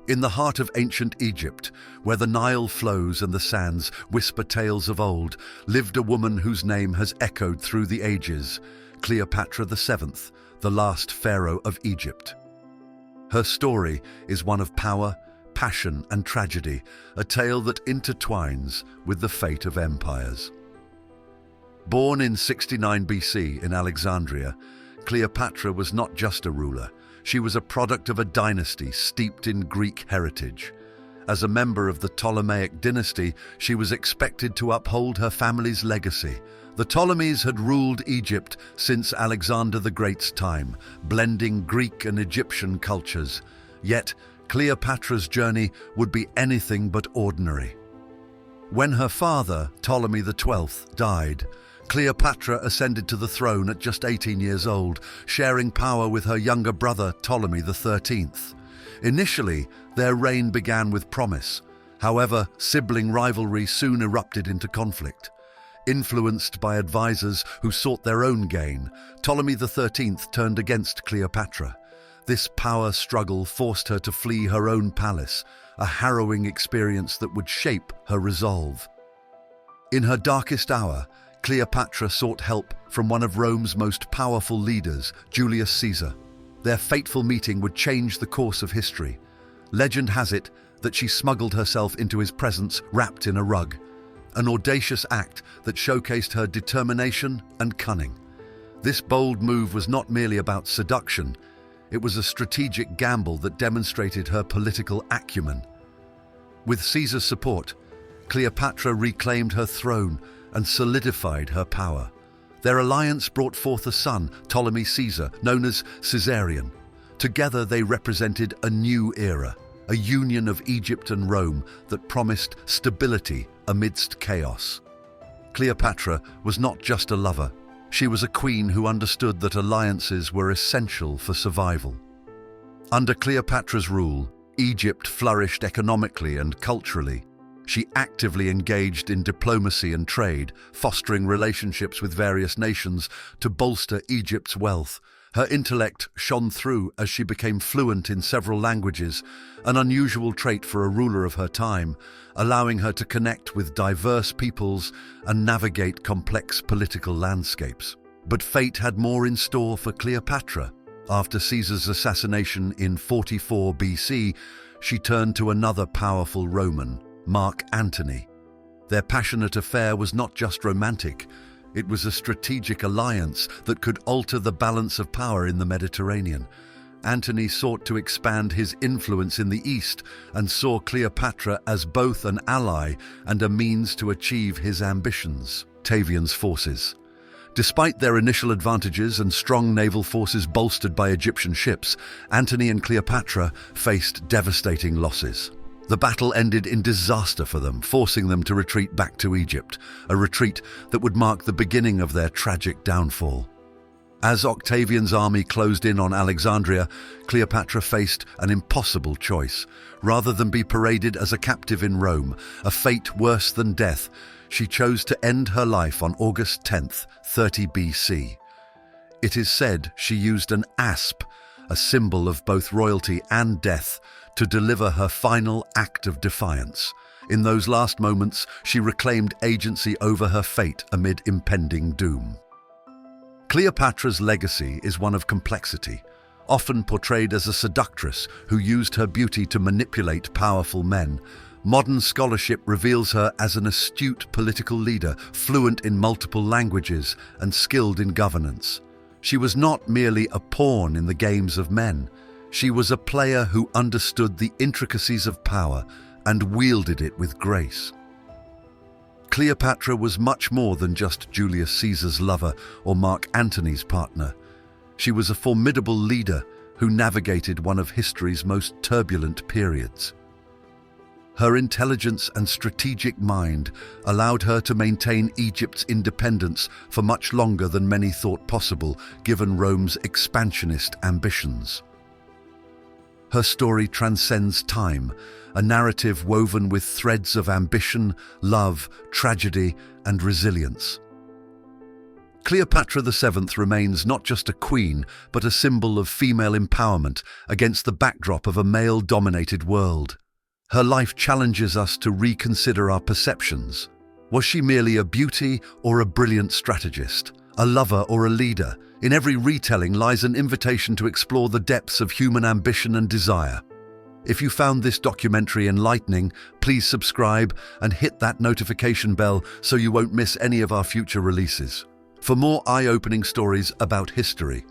In the heart of ancient Egypt, where the Nile flows and the sands whisper tales of old, lived a woman whose name has echoed through the ages, Cleopatra VII, the last pharaoh of Egypt. Her story is one of power, passion, and tragedy, a tale that intertwines with the fate of empires. Born in 69 BC in Alexandria, Cleopatra was not just a ruler. She was a product of a dynasty steeped in Greek heritage. As a member of the Ptolemaic dynasty, she was expected to uphold her family's legacy. The Ptolemies had ruled Egypt since Alexander the Great's time, blending Greek and Egyptian cultures. Yet, Cleopatra's journey would be anything but ordinary. When her father, Ptolemy XII, died, Cleopatra ascended to the throne at just 18 years old, sharing power with her younger brother, Ptolemy XIII. Initially, their reign began with promise. However, sibling rivalry soon erupted into conflict. Influenced by advisors who sought their own gain, Ptolemy XIII turned against Cleopatra. This power struggle forced her to flee her own palace, a harrowing experience that would shape her resolve. In her darkest hour, Cleopatra sought help from one of Rome's most powerful leaders, Julius Caesar. Their fateful meeting would change the course of history. Legend has it that she smuggled herself into his presence wrapped in a rug, an audacious act that showcased her determination and cunning. This bold move was not merely about seduction, it was a strategic gamble that demonstrated her political acumen. With Caesar's support, Cleopatra reclaimed her throne and solidified her power. Their alliance brought forth a son, Ptolemy Caesar, known as Caesarion. Together they represented a new era, a union of Egypt and Rome that promised stability amidst chaos. Cleopatra was not just a lover, she was a queen who understood that alliances were essential for survival. Under Cleopatra's rule, Egypt flourished economically and culturally. She actively engaged in diplomacy and trade, fostering relationships with various nations to bolster Egypt's wealth. Her intellect shone through as she became fluent in several languages, an unusual trait for a ruler of her time, allowing her to connect with diverse peoples and navigate complex political landscapes. But fate had more in store for Cleopatra. After Caesar's assassination in 44 BC, she turned to another powerful Roman, Mark Antony. Their passionate affair was not just romantic, it was a strategic alliance that could alter the balance of power in the Mediterranean. Antony sought to expand his influence in the east and saw Cleopatra as both an ally and a means to achieve his ambitions. Octavian's forces. Despite their initial advantages and strong naval forces bolstered by Egyptian ships, Antony and Cleopatra faced devastating losses. The battle ended in disaster for them, forcing them to retreat back to Egypt, a retreat that would mark the beginning of their tragic downfall. As Octavian's army closed in on Alexandria, Cleopatra faced an impossible choice. Rather than be paraded as a captive in Rome, a fate worse than death, she chose to end her life on August 10th, 30 BC. It is said she used an asp, a symbol of both royalty and death, to deliver her final act of defiance. In those last moments, she reclaimed agency over her fate amid impending doom. Cleopatra's legacy is one of complexity, often portrayed as a seductress who used her beauty to manipulate powerful men. Modern scholarship reveals her as an astute political leader, fluent in multiple languages and skilled in governance. She was not merely a pawn in the games of men. She was a player who understood the intricacies of power and wielded it with grace. Cleopatra was much more than just Julius Caesar's lover or Mark Antony's partner. She was a formidable leader who navigated one of history's most turbulent periods. Her intelligence and strategic mind allowed her to maintain Egypt's independence for much longer than many thought possible, given Rome's expansionist ambitions. Her story transcends time, a narrative woven with threads of ambition, love, tragedy, and resilience. Cleopatra VII remains not just a queen, but a symbol of female empowerment against the backdrop of a male-dominated world. Her life challenges us to reconsider our perceptions. Was she merely a beauty or a brilliant strategist, a lover or a leader? In every retelling lies an invitation to explore the depths of human ambition and desire. If you found this documentary enlightening, please subscribe and hit that notification bell so you won't miss any of our future releases. For more eye-opening stories about history,